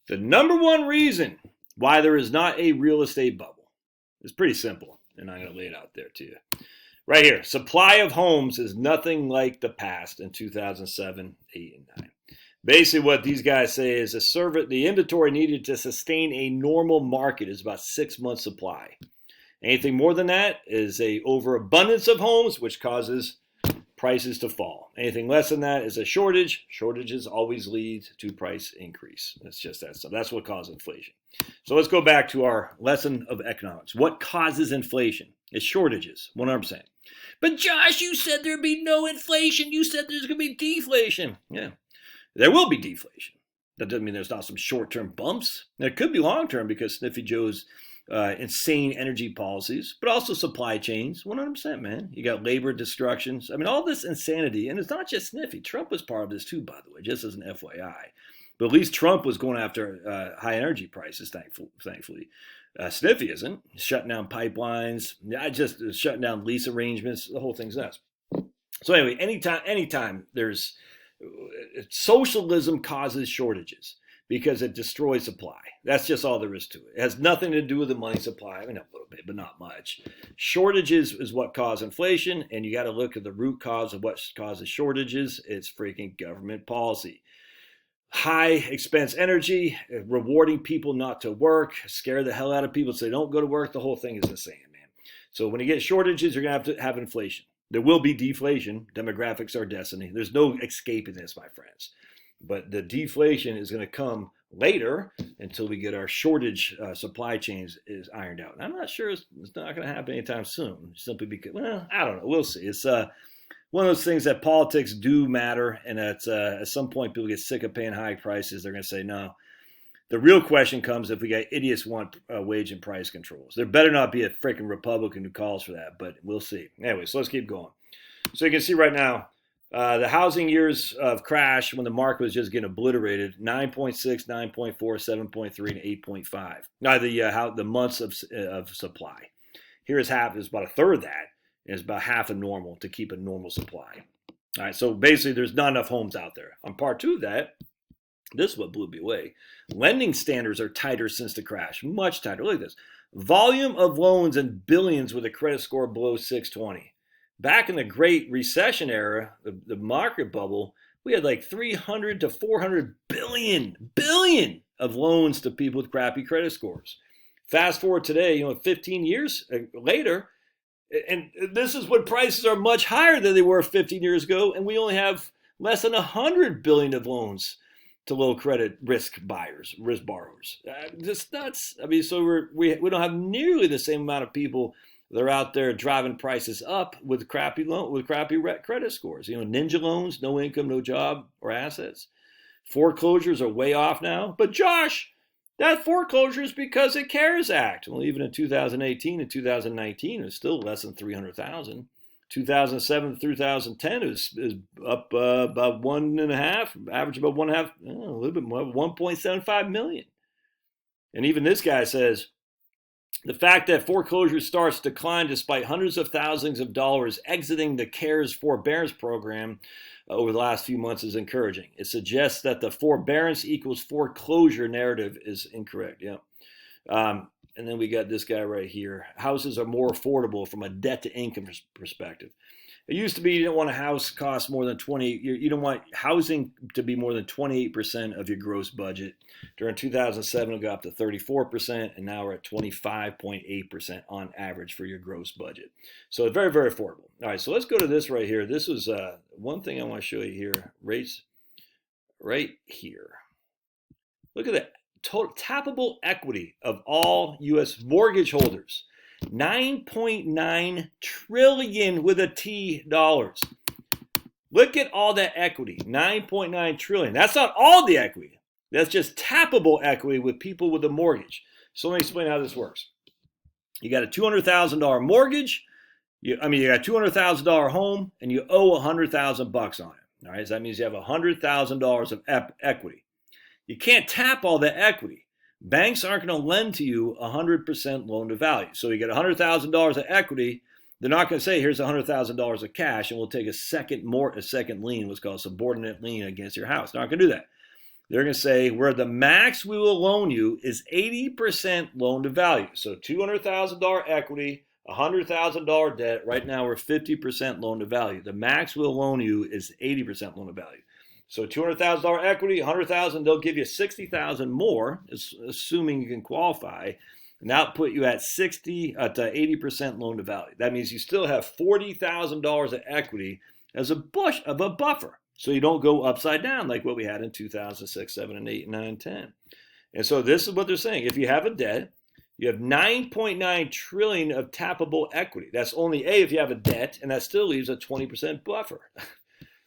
The number one reason why there is not a real estate bubble is pretty simple, and I'm going to lay it out there to you. Right here, supply of homes is nothing like the past in 2007, 8, and 9. Basically, what these guys say is the inventory needed to sustain a normal market is about 6 months supply. Anything more than that is a overabundance of homes, which causes prices to fall. Anything less than that is a shortage. Shortages always lead to price increase. That's just that stuff. That's what causes inflation. So let's go back to our lesson of economics. What causes inflation? It's shortages, 100%. But Josh, you said there'd be no inflation. You said there's going to be deflation. Yeah, there will be deflation. That doesn't mean there's not some short-term bumps. There could be long-term because Sniffy Joe's insane energy policies, but also supply chains, 100%, man. You got labor destructions. I mean, all this insanity, and it's not just Sniffy. Trump was part of this too, by the way, just as an FYI. But at least Trump was going after high energy prices, thankfully. Sniffy isn't. He's shutting down pipelines, just shutting down lease arrangements. The whole thing's nuts. So anyway, anytime there's socialism causes shortages because it destroys supply. That's just all there is to it. It has nothing to do with the money supply. I mean, a little bit, but not much. Shortages is what cause inflation, and you got to look at the root cause of what causes shortages. It's freaking government policy. High expense energy, rewarding people not to work, scare the hell out of people so they don't go to work. The whole thing is insane, man. So when you get shortages, you're going to have inflation. There will be deflation. Demographics are destiny. There's no escaping this, my friends. But the deflation is going to come later until we get our shortage supply chains is ironed out. And I'm not sure it's not going to happen anytime soon, simply because, well, I don't know. We'll see. It's one of those things that politics do matter, and at some point people get sick of paying high prices. They're going to say no. The real question comes if we got idiots want wage and price controls. There better not be a freaking Republican who calls for that, but we'll see. Anyway, so let's keep going. So you can see right now, the housing years of crash when the market was just getting obliterated, 9.6, 9.4, 7.3, and 8.5. Now the months of supply. Here is half, is about a third of that. It's about half of normal to keep a normal supply. All right, so basically there's not enough homes out there. On part two of that, this is what blew me away. Lending standards are tighter since the crash, much tighter. Look at this. Volume of loans in billions with a credit score below 620. Back in the Great Recession era, the market bubble, we had like 300 to 400 billion of loans to people with crappy credit scores. Fast forward today, 15 years later, and this is when prices are much higher than they were 15 years ago, and we only have less than 100 billion of loans to low credit risk borrowers. Just nuts. I mean, so we don't have nearly the same amount of people that are out there driving prices up with crappy credit scores. Ninja loans, no income, no job or assets. Foreclosures are way off now. But Josh, that foreclosure is because of CARES Act. Well, even in 2018 and 2019, it was still less than 300,000. 2007 through 2010 is up about 1.5, average about 1.5, a little bit more, 1.75 million. And even this guy says, the fact that foreclosure starts decline despite hundreds of thousands of dollars exiting the CARES forbearance program over the last few months is encouraging. It suggests that the forbearance equals foreclosure narrative is incorrect. Yeah. And then we got this guy right here. Houses are more affordable from a debt to income perspective. It used to be you don't want a house cost more than 20. You don't want housing to be more than 28% of your gross budget. During 2007, it got up to 34%, and now we're at 25.8% on average for your gross budget. So it's very, very affordable. All right, so let's go to this right here. This was one thing I want to show you here. Rates right here. Look at that. Total tappable equity of all U.S. mortgage holders. 9.9 trillion with a T dollars. Look at all that equity, 9.9 trillion. That's not all the equity. That's just tappable equity with people with a mortgage. So let me explain how this works. You got a $200,000 mortgage. You got a $200,000 home, and you owe $100,000 on it. All right, so that means you have $100,000 of equity. You can't tap all that equity. Banks aren't going to lend to you 100% loan to value. So you get $100,000 of equity. They're not going to say, here's $100,000 of cash, and we'll take a second lien, what's called a subordinate lien against your house. They're not going to do that. they're going to say where the max we will loan you is 80% loan to value. So $200,000 equity, $100,000 debt. Right now we're 50% loan to value. The max we'll loan you is 80% loan to value. So $200,000 equity, $100,000, they'll give you $60,000 more, assuming you can qualify, and that'll put you at 60 to 80% loan to value. That means you still have $40,000 of equity as a buffer, so you don't go upside down like what we had in 2006, 7, and 8, 9, 10. And so this is what they're saying: if you have a debt, you have 9.9 trillion of tappable equity. That's only if you have a debt, and that still leaves a 20% buffer.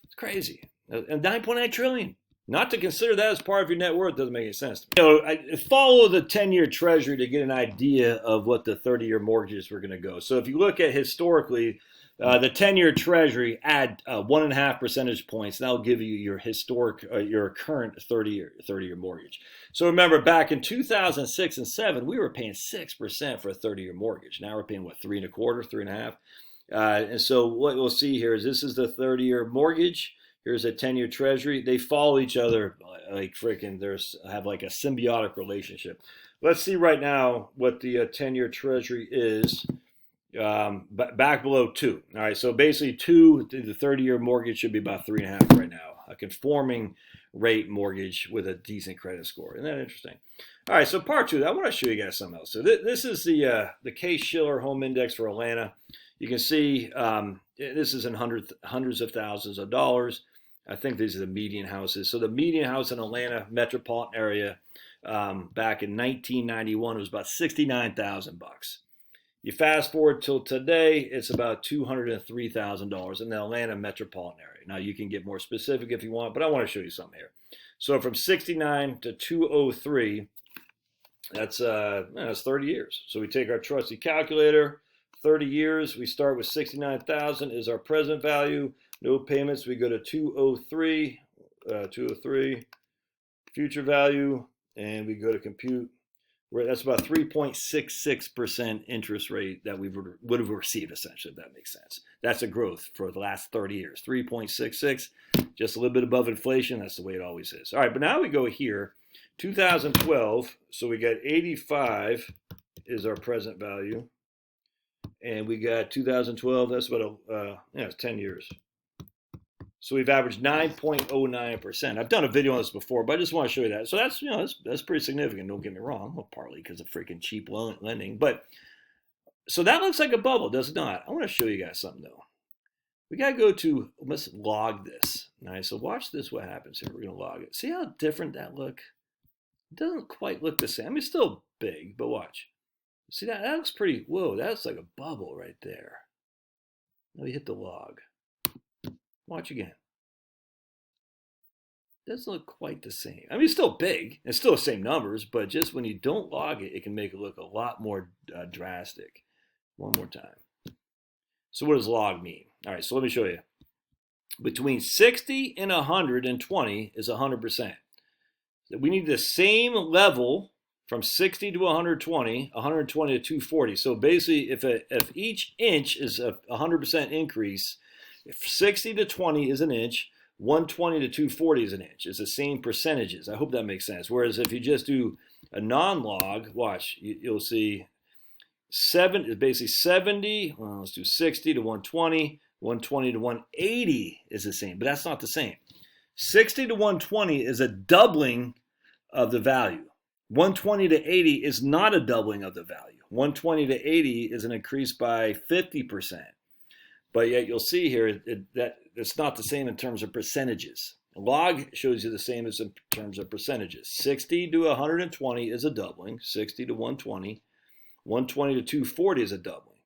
It's crazy. And 9.9 trillion. Not to consider that as part of your net worth doesn't make any sense. I follow the 10-year treasury to get an idea of what the 30-year mortgages were going to go. So if you look at historically, the 10-year treasury add 1.5 percentage points. That'll give you your your current 30-year mortgage. So remember, back in 2006 and 7, we were paying 6% for a 30-year mortgage. Now we're paying what, 3.25, 3.5. And so what we'll see here is this is the 30-year mortgage. Here's a 10-year treasury. They follow each other like freaking. Have like a symbiotic relationship. Let's see right now what the 10-year treasury is. Back below 2. All right, so basically 2, the 30-year mortgage should be about 3.5 right now. A conforming rate mortgage with a decent credit score. Isn't that interesting? All right, so part 2. I want to show you guys something else. So this is the Case-Shiller Home Index for Atlanta. You can see this is in hundreds of thousands of dollars. I think these are the median houses. So the median house in Atlanta metropolitan area back in 1991 was about $69,000. You fast forward till today, it's about $203,000 in the Atlanta metropolitan area. Now you can get more specific if you want, but I want to show you something here. So from 69 to 203, that's 30 years. So we take our trusty calculator, 30 years. We start with 69,000 is our present value. No payments. We go to 203, future value, and we go to compute. That's about 3.66% interest rate that we would have received, essentially, if that makes sense. That's a growth for the last 30 years. 3.66, just a little bit above inflation. That's the way it always is. All right, but now we go here, 2012. So we got 85 is our present value. And we got 2012, that's about it's 10 years. So we've averaged 9.09%. I've done a video on this before, but I just want to show you that. So that's that's pretty significant. Don't get me wrong. Well, partly because of freaking cheap lending, but so that looks like a bubble, does it not? I want to show you guys something though. We gotta go to, let's log this. All right, so watch this. What happens here? We're gonna log it. See how different that look? It doesn't quite look the same. I mean, it's still big, but watch. See that? That looks pretty. Whoa, that's like a bubble right there. Now we hit the log. Watch again. Doesn't look quite the same. I mean, it's still big. It's still the same numbers, but just when you don't log it, it can make it look a lot more drastic. One more time. So what does log mean? All right, so let me show you. Between 60 and 120 is 100%. We need the same level from 60 to 120, 120 to 240. So basically, if each inch is a 100% increase, if 60 to 20 is an inch, 120 to 240 is an inch. It's the same percentages. I hope that makes sense. Whereas if you just do a non-log, watch, you'll see is basically 70. Well, let's do 60 to 120. 120 to 180 is the same, but that's not the same. 60 to 120 is a doubling of the value. 120 to 80 is not a doubling of the value. 120 to 80 is an increase by 50%. But yet you'll see here that it's not the same in terms of percentages. Log shows you the same as in terms of percentages. 60 to 120 is a doubling. 60 to 120. 120 to 240 is a doubling.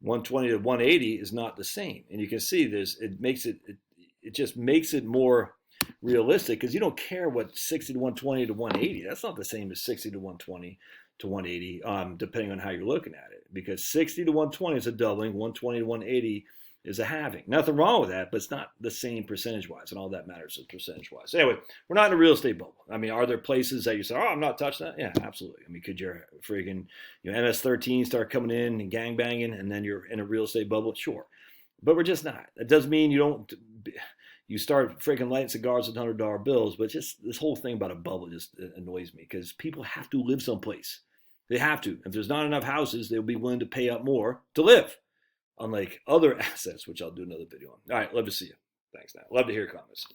120 to 180 is not the same. And you can see it just makes it more realistic because you don't care what 60 to 120 to 180. That's not the same as 60 to 120 to 180, depending on how you're looking at it. Because 60 to 120 is a doubling, 120 to 180 is a halving. Nothing wrong with that, but it's not the same percentage-wise, and all that matters is percentage-wise. So anyway, we're not in a real estate bubble. I mean, are there places that you say, oh, I'm not touching that? Yeah, absolutely. I mean, could your freaking MS-13 start coming in and gangbanging, and then you're in a real estate bubble? Sure. But we're just not. That doesn't mean you don't you start freaking lighting cigars with $100 bills. But just this whole thing about a bubble just annoys me because people have to live someplace. They have to. If there's not enough houses, they'll be willing to pay up more to live, unlike other assets, which I'll do another video on. All right, love to see you. Thanks, now. Love to hear your comments.